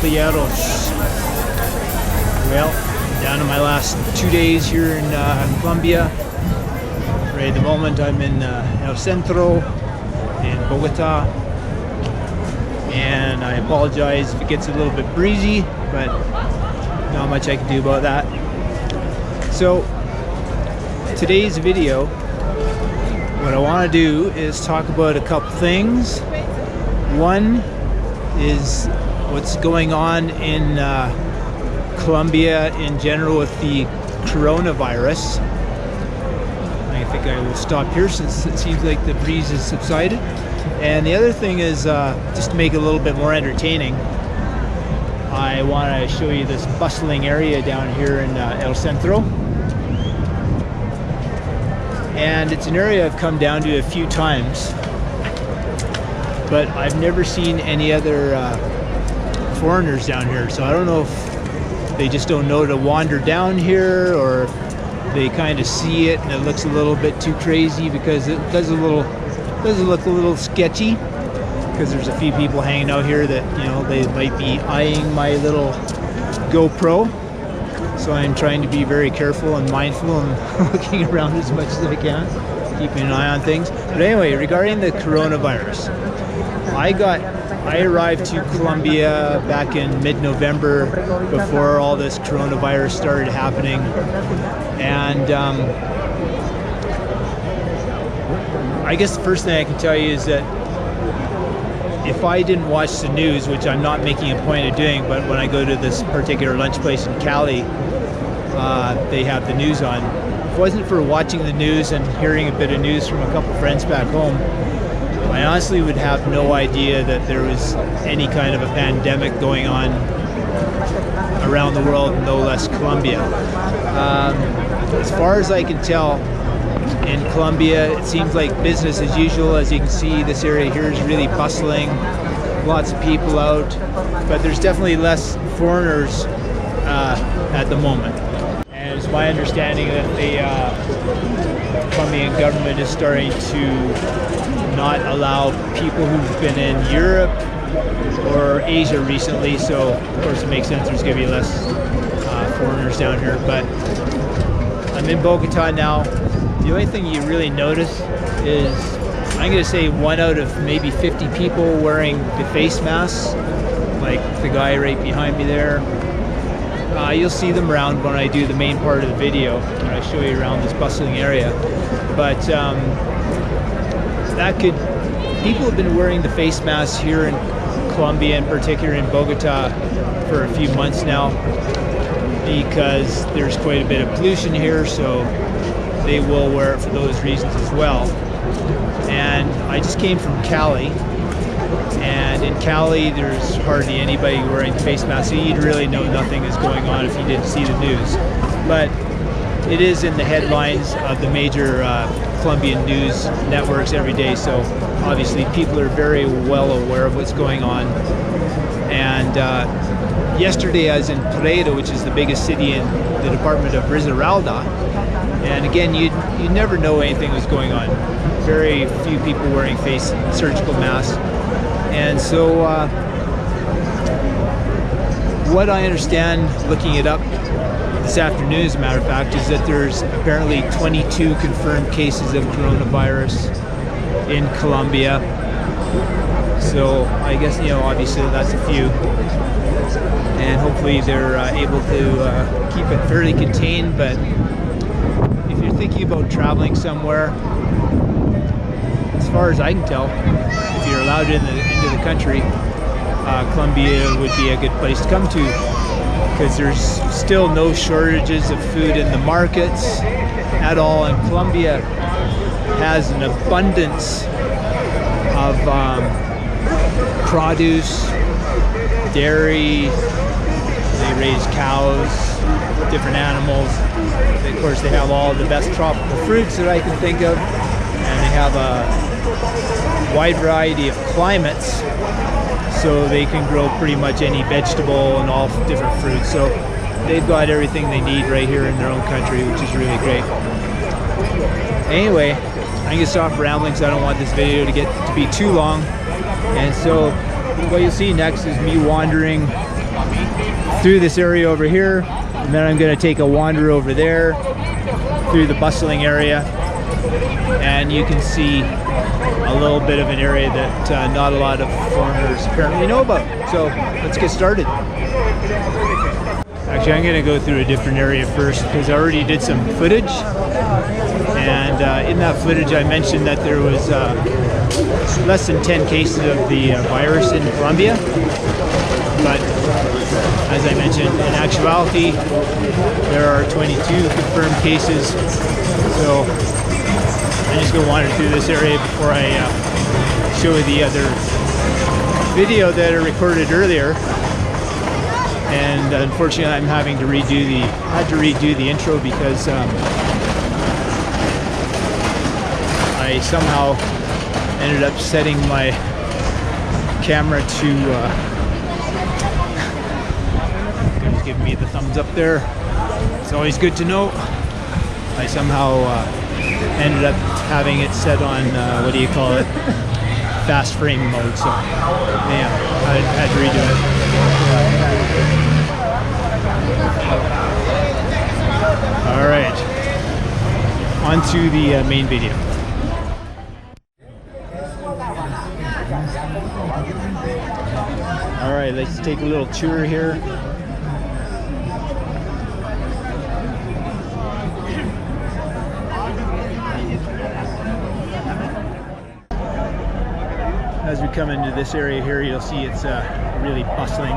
caballeros. Well, down to my last 2 days here in Colombia. Right at the moment I'm in El Centro in Bogota, and I apologize if it gets a little bit breezy, but not much I can do about that. So today's video, what I want to do is talk about a couple things. One is what's going on in Colombia in general with the coronavirus. I think I will stop here since it seems like the breeze has subsided. And the other thing is, just to make it a little bit more entertaining, I want to show you this bustling area down here in El Centro. And it's an area I've come down to a few times, but I've never seen any other foreigners down here. So I don't know if they just don't know to wander down here, or they kind of see it and it looks a little bit too crazy, because it does look a little sketchy, because there's a few people hanging out here that, you know, they might be eyeing my little GoPro. So I'm trying to be very careful and mindful and looking around as much as I can, keeping an eye on things. But anyway, regarding the coronavirus, I arrived to Colombia back in mid-November, before all this coronavirus started happening. And I guess the first thing I can tell you is that if I didn't watch the news, which I'm not making a point of doing, but when I go to this particular lunch place in Cali, they have the news on. If it wasn't for watching the news and hearing a bit of news from a couple friends back home, I honestly would have no idea that there was any kind of a pandemic going on around the world, no less Colombia. As far as I can tell, in Colombia, it seems like business as usual. As you can see, this area here is really bustling, lots of people out, but there's definitely less foreigners at the moment. And it's my understanding that the Colombian government is starting to not allow people who've been in Europe or Asia recently, so of course it makes sense there's going to be less foreigners down here. But I'm in Bogota now. The only thing you really notice is, I'm going to say 1 out of maybe 50 people wearing the face masks, like the guy right behind me there. You'll see them around when I do the main part of the video, when I show you around this bustling area. But people have been wearing the face masks here in Colombia, in particular in Bogota, for a few months now, because there's quite a bit of pollution here, so they will wear it for those reasons as well. And I just came from Cali, and in Cali there's hardly anybody wearing the face mask, so you'd really know nothing is going on if you didn't see the news. But it is in the headlines of the major Colombian news networks every day, so obviously people are very well aware of what's going on. And yesterday I was in Paredo, which is the biggest city in the department of Risaralda, and again, you never know anything was going on. Very few people wearing surgical masks. And so what I understand, looking it up this afternoon as a matter of fact, is that there's apparently 22 confirmed cases of coronavirus in Colombia. So I guess, you know, obviously that's a few, and hopefully they're able to keep it fairly contained. But if you're thinking about traveling somewhere, as far as I can tell, if you're allowed into the country, Colombia would be a good place to come to, because there's still no shortages of food in the markets at all, and Colombia has an abundance of produce, dairy. They raise cows, different animals. Of course, they have all the best tropical fruits that I can think of, and they have a wide variety of climates, so they can grow pretty much any vegetable and all different fruits. So they've got everything they need right here in their own country, which is really great. Anyway, I'm gonna stop rambling because I don't want this video to be too long. And so what you'll see next is me wandering through this area over here, and then I'm going to take a wander over there through the bustling area, and you can see a little bit of an area that not a lot of foreigners apparently know about. So let's get started. Actually, I'm going to go through a different area first because I already did some footage, and in that footage I mentioned that there was less than 10 cases of the virus in Colombia, but as I mentioned, in actuality there are 22 confirmed cases. So I'm just going to wander through this area before I show you the other video that I recorded earlier. And unfortunately, I'm having to redo the intro because I somehow ended up setting my camera to. He's giving me the thumbs up there. It's always good to know. I somehow ended up having it set on what do you call it? Fast frame mode. So yeah, I had to redo it. All right, on to the main video. All right, let's take a little tour here. As we come into this area here, you'll see it's really bustling.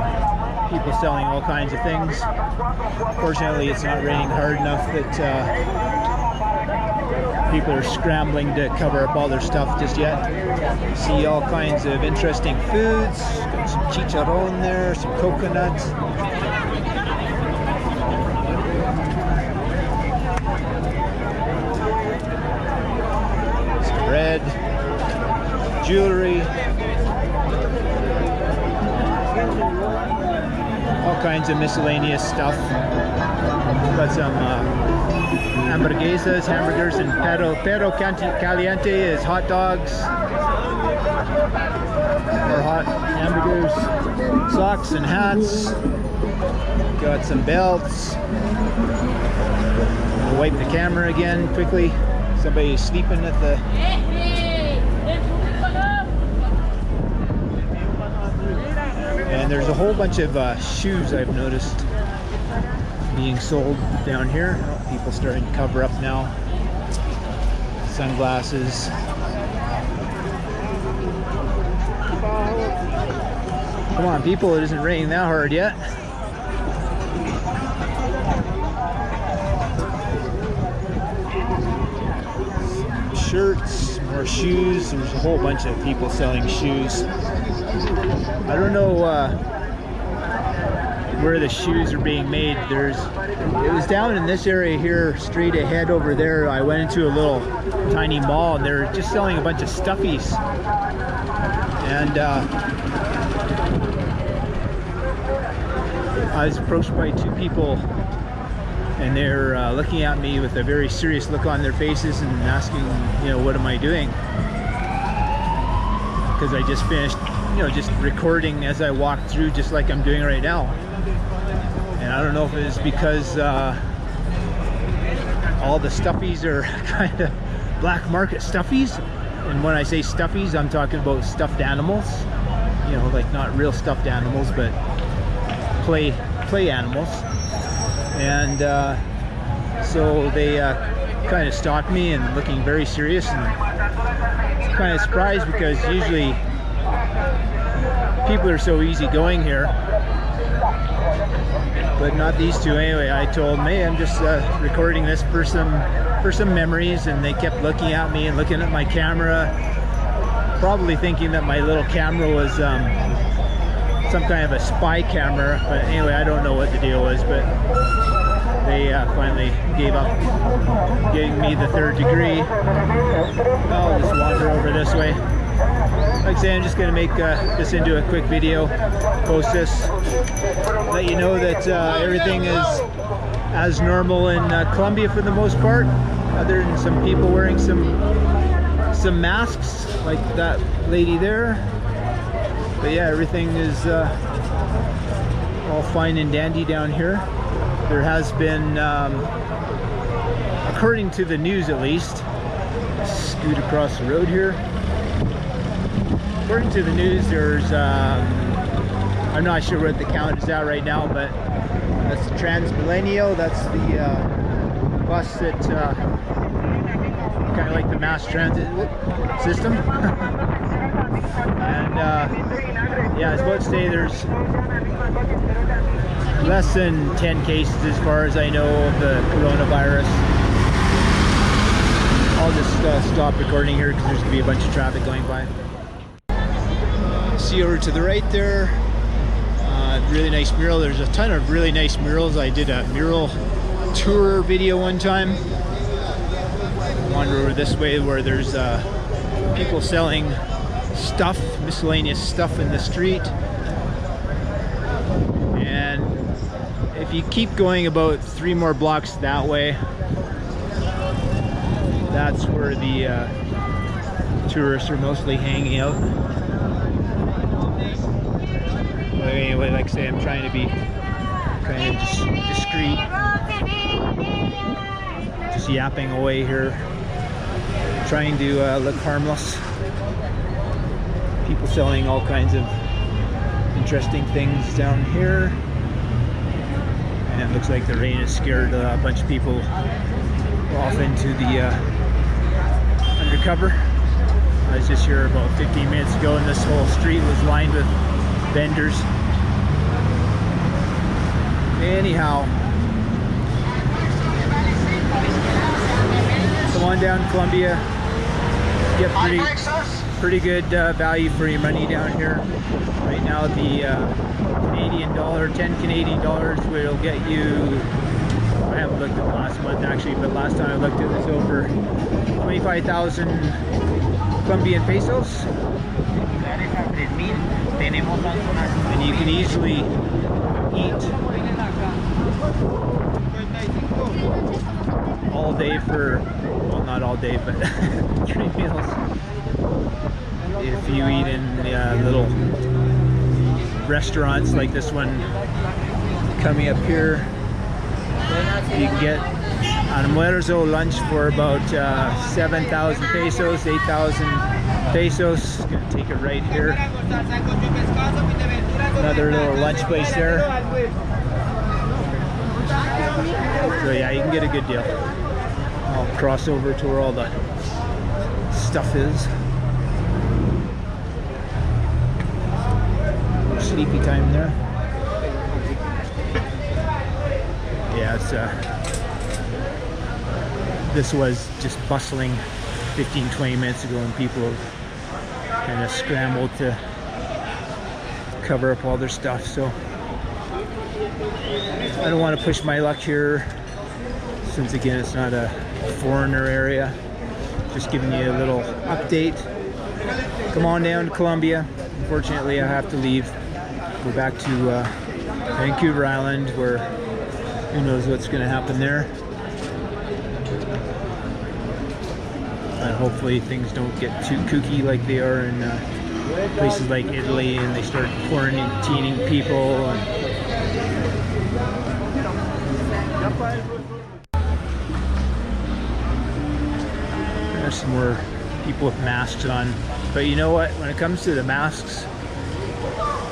People selling all kinds of things. Fortunately, it's not raining hard enough that people are scrambling to cover up all their stuff just yet. You see all kinds of interesting foods. Got some chicharron there, some coconut. Some bread, jewelry. All kinds of miscellaneous stuff. Got some hamburguesas, hamburgers, and perro caliente is hot dogs or hot hamburgers. Socks and hats. Got some belts. I'll wipe the camera again quickly. Somebody's sleeping at the. And there's a whole bunch of shoes I've noticed being sold down here. People starting to cover up now. Sunglasses. Come on, people, it isn't raining that hard yet. Shirts, more shoes. There's a whole bunch of people selling shoes. I don't know where the shoes are being made. It was down in this area here, straight ahead over there. I went into a little tiny mall and they're just selling a bunch of stuffies. And I was approached by two people, and they're looking at me with a very serious look on their faces and asking, what am I doing? Because I just finished just recording as I walked through, just like I'm doing right now. And I don't know if it's because all the stuffies are kind of black market stuffies. And when I say stuffies, I'm talking about stuffed animals. Like not real stuffed animals, but play animals. And so they kind of stopped me and looking very serious, and I'm kind of surprised because usually people are so easygoing here, but not these two. Anyway, I told them, hey, I'm just recording this for some memories, and they kept looking at me and looking at my camera, probably thinking that my little camera was some kind of a spy camera. But anyway, I don't know what the deal was, but they finally gave up giving me the third degree. I'll just wander over this way. Like I say, I'm just going to make this into a quick video, post this, let you know that everything is as normal in Colombia for the most part, other than some people wearing some masks, like that lady there. But yeah, everything is all fine and dandy down here. There has been, according to the news at least, scoot across the road here. According to the news, there's, I'm not sure what the count is at right now, but that's the Transmilenio. That's the bus that kind of like the mass transit system. And yeah, I was about to say there's less than 10 cases as far as I know of the coronavirus. I'll just stop recording here because there's going to be a bunch of traffic going by. See over to the right there, really nice mural. There's a ton of really nice murals. I did a mural tour video one time. Wander over this way where there's people selling stuff, miscellaneous stuff in the street. And if you keep going about 3 more blocks that way, that's where the tourists are mostly hanging out. But anyway, like I say, I'm trying to be kind of discreet, just yapping away here, trying to look harmless. People selling all kinds of interesting things down here, and it looks like the rain has scared a bunch of people off into the undercover. I was just here about 15 minutes ago and this whole street was lined with vendors. Anyhow, come on down to Colombia, get pretty good value for your money down here. Right now the Canadian dollar, 10 Canadian dollars will get you, I haven't looked at the last month actually, but last time I looked it was over 25,000 Colombian pesos. And you can easily eat all day for, well, not all day, but 3 meals. If you eat in little restaurants like this one coming up here, you can get almuerzo lunch for about 7,000 pesos, 8,000 pesos. Gonna take it right here. Another little lunch place there. So yeah, you can get a good deal. I'll cross over to where all the stuff is. Sleepy time there. Yeah, it's this was just bustling 15-20 minutes ago, and people kind of scrambled to cover up all their stuff. So I don't want to push my luck here, since again it's not a foreigner area. Just giving you a little update. Come on down to Colombia. Unfortunately, I have to leave, go back to Vancouver Island, where who knows what's going to happen there. And hopefully things don't get too kooky like they are in places like Italy, and they start quarantining people. There's some more people with masks on. But you know what? When it comes to the masks,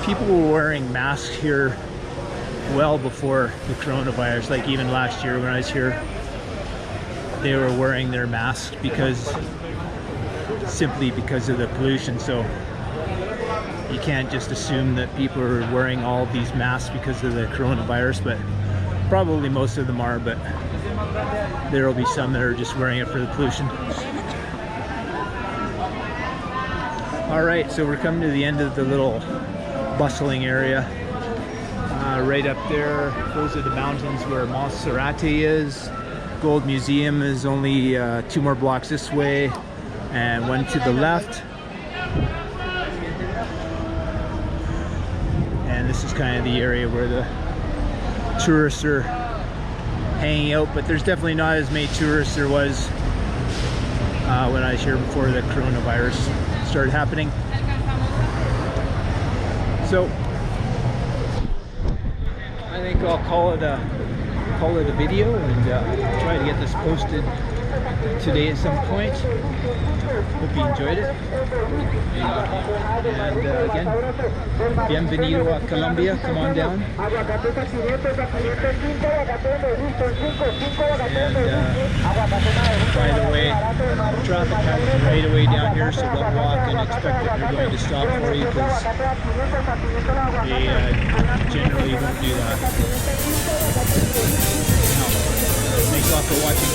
people were wearing masks here well before the coronavirus. Like even last year when I was here, they were wearing their masks simply because of the pollution. So you can't just assume that people are wearing all these masks because of the coronavirus, but probably most of them are, but there will be some that are just wearing it for the pollution. All right, so we're coming to the end of the little bustling area. Right up there, those are the mountains where Monserrate is. Gold Museum is only 2 more blocks this way, and 1 to the left. And this is kind of the area where the tourists are hanging out, but there's definitely not as many tourists there was when I was here before the coronavirus started happening. So I think I'll call it a video and try to get this posted today at some point. Hope you enjoyed it. And again, bienvenido a Colombia. Come on down. And by the way, traffic has right away down here, so don't walk and expect that they're going to stop for you, because they generally don't do that. Thanks a lot for watching.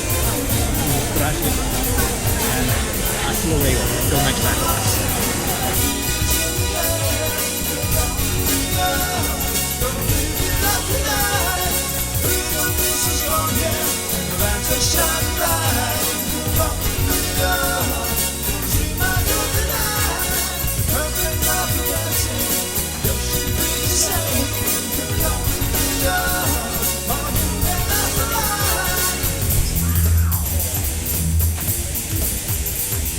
Gracias. And hasta luego. Until next time.